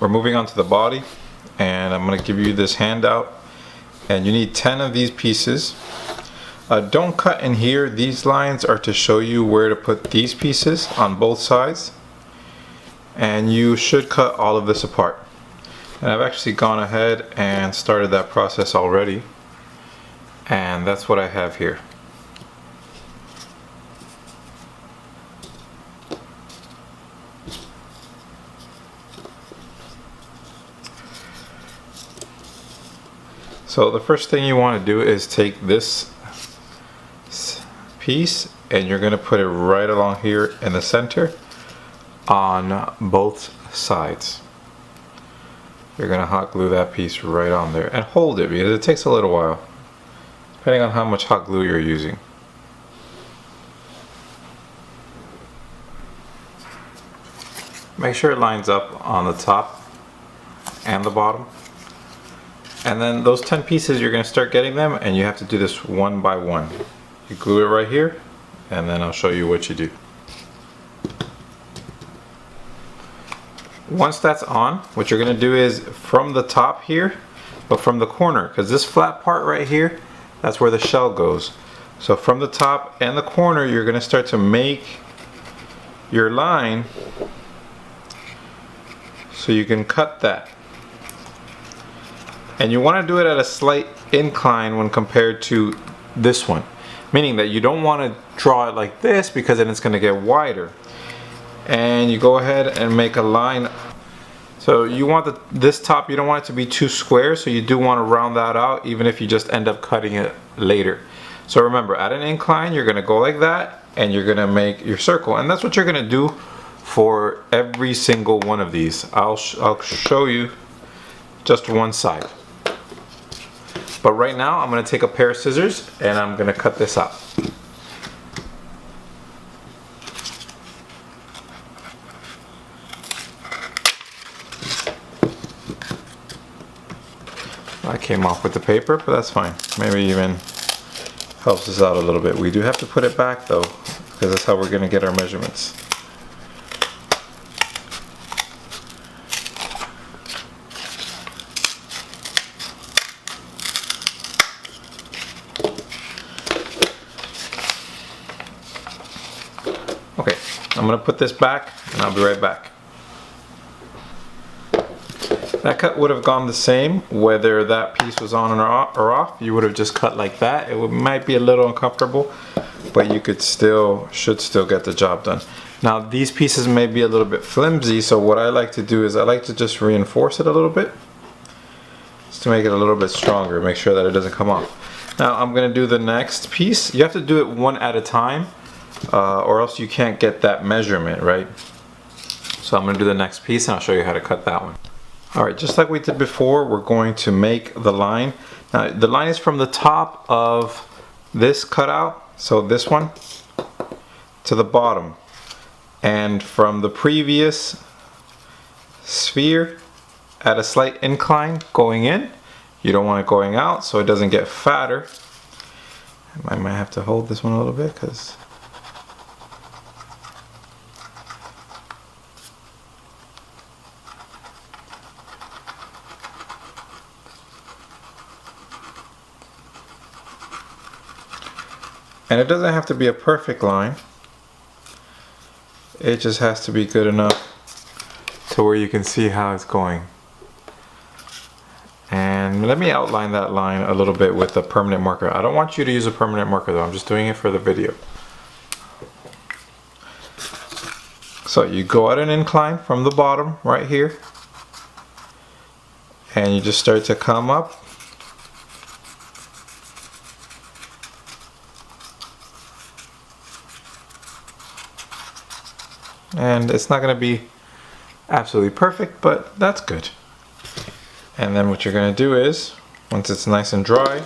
we're moving on to the body, and I'm going to give you this handout, and you need 10 of these pieces. Don't cut in here. These lines are to show you where to put these pieces on both sides, and you should cut all of this apart. And I've actually gone ahead and started that process already, and that's what I have here. So the first thing you want to do is take this piece and you're going to put it right along here in the center on both sides. You're going to hot glue that piece right on there and hold it because it takes a little while depending on how much hot glue you're using. Make sure it lines up on the top and the bottom. And then those 10 pieces, you're going to start getting them, and you have to do this one by one. You glue it right here, and then I'll show you what you do. Once that's on, what you're going to do is from the top here, but from the corner, because this flat part right here, that's where the shell goes. So from the top and the corner, you're going to start to make your line so you can cut that. And you want to do it at a slight incline when compared to this one, meaning that you don't want to draw it like this because then it's going to get wider. And you go ahead and make a line. So you want this top, you don't want it to be too square, so you do want to round that out even if you just end up cutting it later. So remember, at an incline you're going to go like that and you're going to make your circle, and that's what you're going to do for every single one of these. I'll show you just one side. But right now I'm going to take a pair of scissors and I'm going to cut this out. I came off with the paper, but that's fine. Maybe even helps us out a little bit. We do have to put it back though, because that's how we're going to get our measurements. Okay, I'm going to put this back and I'll be right back. That cut would have gone the same whether that piece was on or off. You would have just cut like that. It might be a little uncomfortable, but you should still get the job done. Now these pieces may be a little bit flimsy, so what I like to do is I like to just reinforce it a little bit just to make it a little bit stronger, make sure that it doesn't come off. Now I'm going to do the next piece. You have to do it one at a time, or else you can't get that measurement, right? So I'm going to do the next piece and I'll show you how to cut that one. Alright, just like we did before, we're going to make the line. Now the line is from the top of this cutout, so this one, to the bottom. And from the previous sphere at a slight incline going in. You don't want it going out so it doesn't get fatter. I might have to hold this one a little bit because and it doesn't have to be a perfect line. It just has to be good enough to where you can see how it's going. And let me outline that line a little bit with a permanent marker. I don't want you to use a permanent marker though, I'm just doing it for the video. So you go at an incline from the bottom right here, and you just start to come up. And it's not going to be absolutely perfect, but that's good. And then what you're going to do is, once it's nice and dry,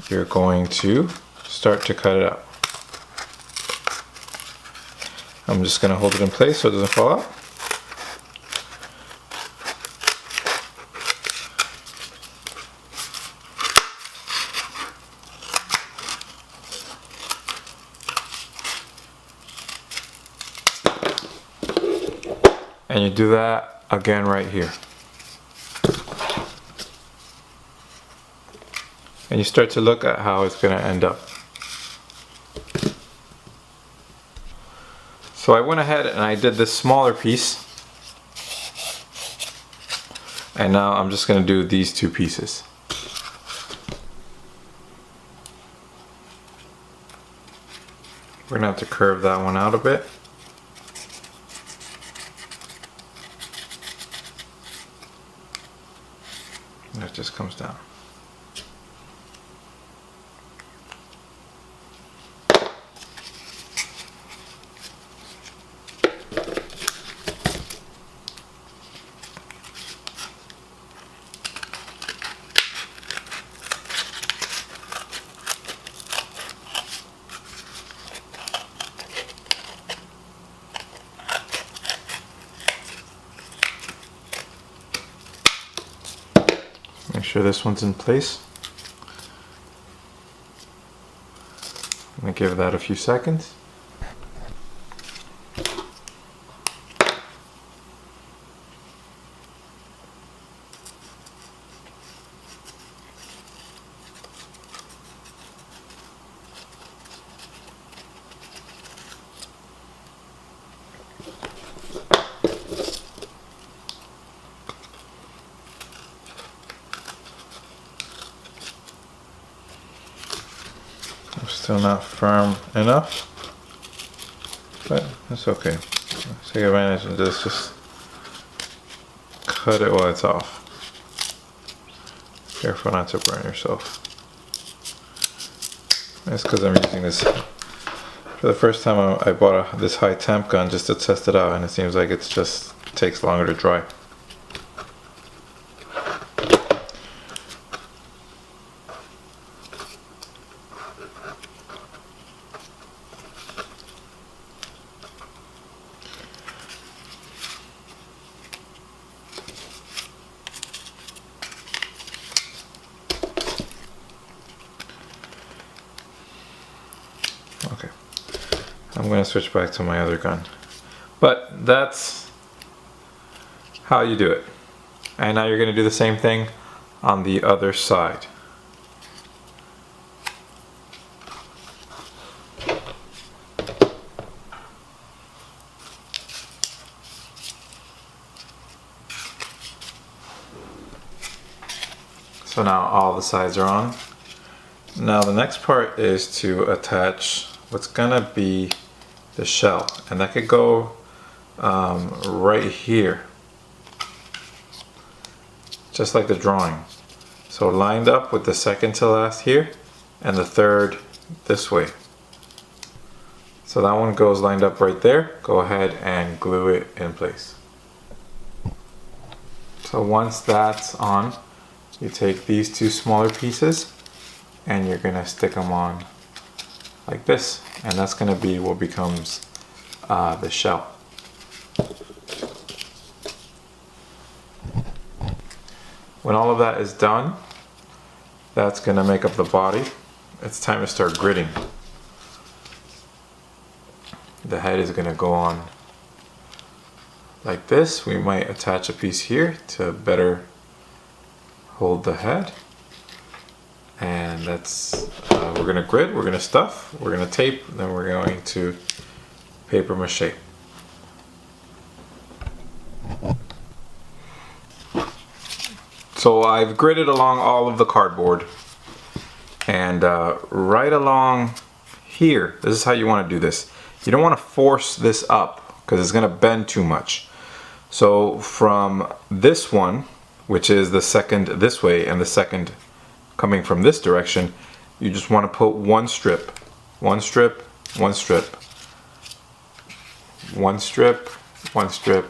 you're going to start to cut it out. I'm just going to hold it in place so it doesn't fall out. And you do that again right here. And you start to look at how it's going to end up. So I went ahead and I did this smaller piece. And now I'm just going to do these two pieces. We're going to have to curve that one out a bit. And it just comes down. Make sure this one's in place. I'm going to give that a few seconds. Still not firm enough, but that's okay. Let's take advantage of this, just cut it while it's off. Careful not to burn yourself. That's because I'm using this for the first time. I bought this high temp gun just to test it out, and it seems like it just takes longer to dry. Okay, I'm going to switch back to my other gun. But that's how you do it. And now you're going to do the same thing on the other side. So now all the sides are on. Now the next part is to attach what's gonna be the shell, and that could go right here, just like the drawing. So lined up with the second to last here and the third this way. So that one goes lined up right there. Go ahead and glue it in place. So once that's on, you take these two smaller pieces and you're gonna stick them on like this, and that's gonna be what becomes the shell. When all of that is done, that's gonna make up the body. It's time to start gridding. The head is gonna go on like this. We might attach a piece here to better hold the head. And that's, we're gonna grid, we're gonna stuff, we're gonna tape, then we're going to paper mache. So I've gridded along all of the cardboard, and right along here, this is how you wanna do this. You don't wanna force this up because it's gonna bend too much. So from this one, which is the second this way and the second coming from this direction, you just want to put one strip, one strip, one strip, one strip, one strip,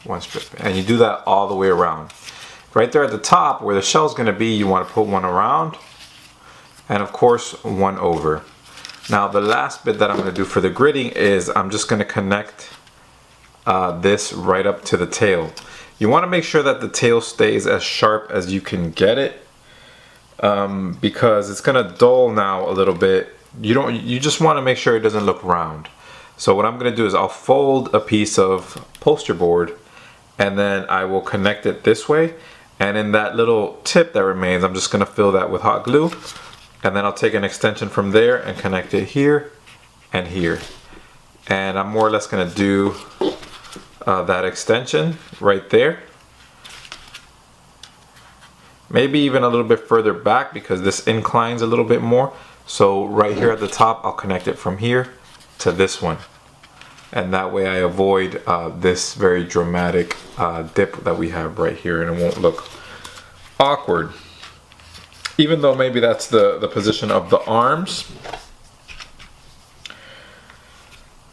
one strip, and you do that all the way around. Right there at the top where the shell is going to be, you want to put one around, and of course one over. Now the last bit that I'm going to do for the gridding is I'm just going to connect this right up to the tail. You want to make sure that the tail stays as sharp as you can get it, because it's gonna dull now a little bit. You just want to make sure it doesn't look round. So what I'm gonna do is I'll fold a piece of poster board and then I will connect it this way, and in that little tip that remains, I'm just going to fill that with hot glue, and then I'll take an extension from there and connect it here and here. And I'm more or less going to do that extension right there. Maybe even a little bit further back because this inclines a little bit more. So right here at the top, I'll connect it from here to this one. And that way I avoid this very dramatic dip that we have right here, and it won't look awkward. Even though maybe that's the position of the arms.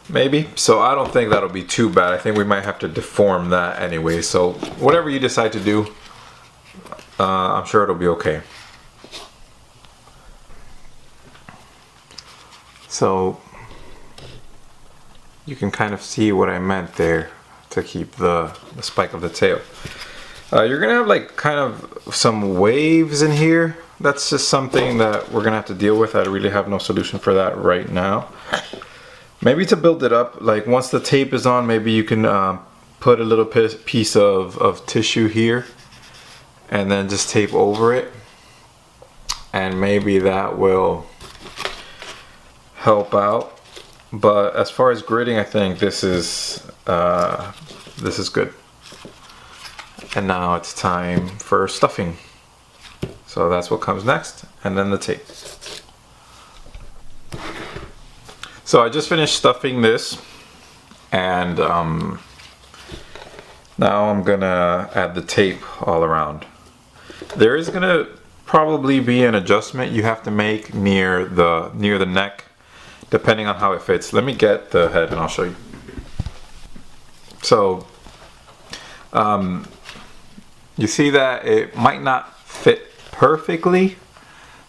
Maybe. So I don't think that'll be too bad. I think we might have to deform that anyway. So whatever you decide to do, I'm sure it'll be okay. So you can kind of see what I meant there to keep the spike of the tail. You're gonna have like kind of some waves in here. That's just something that we're gonna have to deal with. I really have no solution for that right now. Maybe to build it up, like once the tape is on, maybe you can put a little piece of tissue here and then just tape over it, and maybe that will help out. But as far as gridding, I think this is good. And now it's time for stuffing. So that's what comes next, and then the tape. So I just finished stuffing this, and now I'm gonna add the tape all around. There is gonna probably be an adjustment you have to make near the neck, depending on how it fits. Let me get the head and I'll show you. So you see that it might not fit perfectly,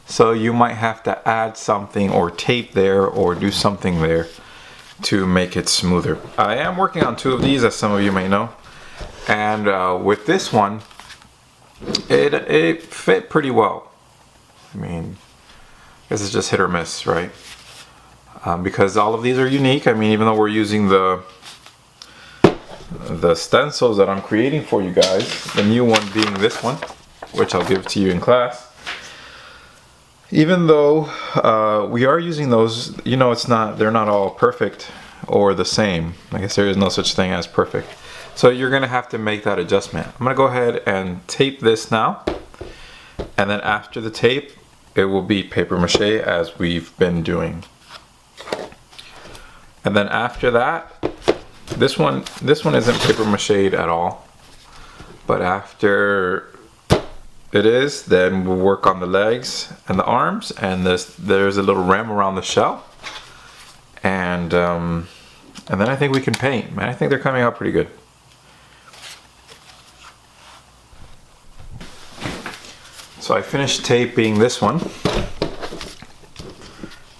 so you might have to add something or tape there or do something there to make it smoother. I am working on 2 of these, as some of you may know, and with this one it fit pretty well. I mean, this is just hit or miss, right? Because all of these are unique. I mean, even though we're using the stencils that I'm creating for you guys, the new one being this one, which I'll give to you in class. Even though we are using those, you know, they're not all perfect or the same. I guess there is no such thing as perfect. So you're gonna have to make that adjustment. I'm gonna go ahead and tape this now, and then after the tape, it will be paper mache as we've been doing. And then after that, this one isn't paper mache'd at all, but after it is, then we'll work on the legs and the arms, and there's a little rim around the shell, and then I think we can paint. Man, I think they're coming out pretty good. So I finished taping this one,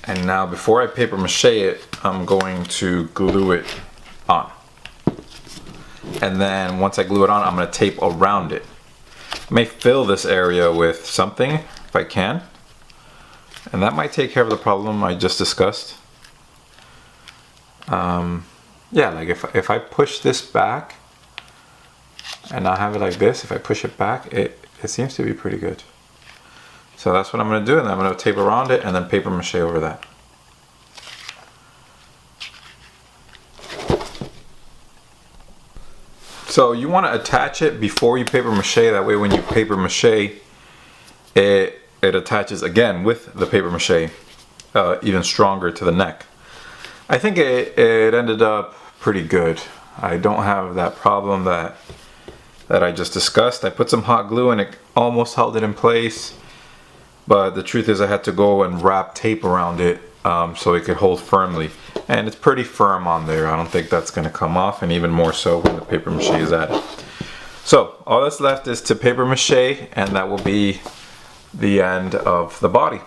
and now before I paper mache it, I'm going to glue it on. And then once I glue it on, I'm going to tape around it. I may fill this area with something if I can, and that might take care of the problem I just discussed. Yeah, like if I push this back and I have it like this, if I push it back, it seems to be pretty good. So that's what I'm going to do, and then I'm going to tape around it and then paper mache over that. So you want to attach it before you paper mache, that way when you paper mache, it attaches again with the paper mache even stronger to the neck. I think it ended up pretty good. I don't have that problem that I just discussed. I put some hot glue and it almost held it in place, but the truth is I had to go and wrap tape around it so it could hold firmly, and it's pretty firm on there. I don't think that's going to come off, and even more so when the paper mache is added. So all that's left is to paper mache, and that will be the end of the body,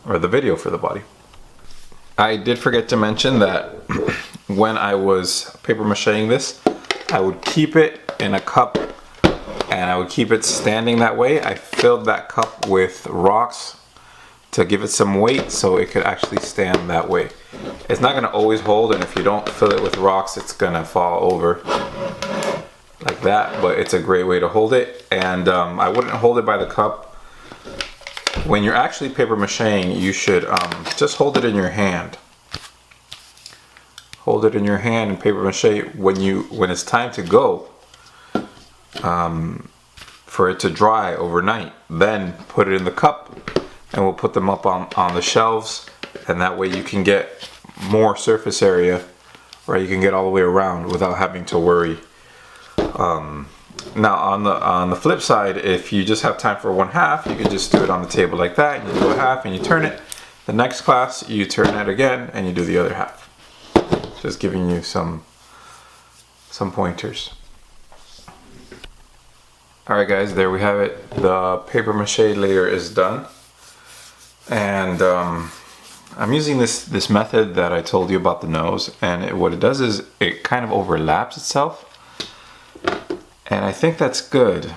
or the video for the body. I did forget to mention that when I was paper macheing this, I would keep it in a cup and I would keep it standing that way. I filled that cup with rocks to give it some weight so it could actually stand that way. It's not going to always hold, and if you don't fill it with rocks, it's going to fall over. like that, but it's a great way to hold it. And I wouldn't hold it by the cup. When you're actually paper macheing, you should just hold it in your hand. Hold it in your hand and paper mache when it's time to go, for it to dry overnight. Then put it in the cup, and we'll put them up on the shelves, and that way you can get more surface area, or you can get all the way around without having to worry. Now on the flip side, if you just have time for one half, you can just do it on the table like that, and you do a half and you turn it. The next class you turn it again and you do the other half. Just giving you some pointers. Alright guys, there we have it. The paper mache layer is done. And I'm using this method that I told you about the nose, and what it does is it kind of overlaps itself. And I think that's good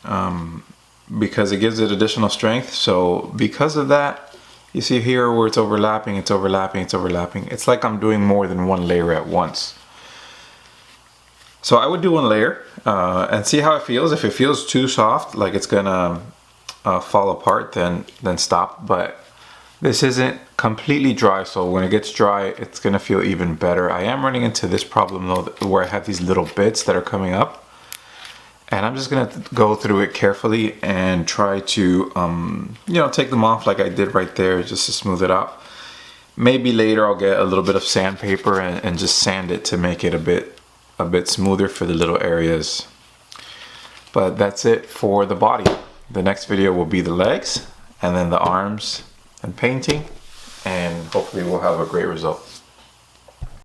because it gives it additional strength. So because of that, you see here where it's overlapping, it's overlapping, it's overlapping. It's like I'm doing more than one layer at once. So I would do one layer and see how it feels. If it feels too soft, like it's gonna fall apart, then stop. But this isn't completely dry, so when it gets dry, it's gonna feel even better. I am running into this problem though, where I have these little bits that are coming up. And I'm just gonna go through it carefully and try to, you know, take them off like I did right there, just to smooth it out. Maybe later I'll get a little bit of sandpaper and just sand it to make it a bit smoother for the little areas. But that's it for the body. The next video will be the legs, and then the arms and painting, and hopefully we'll have a great result.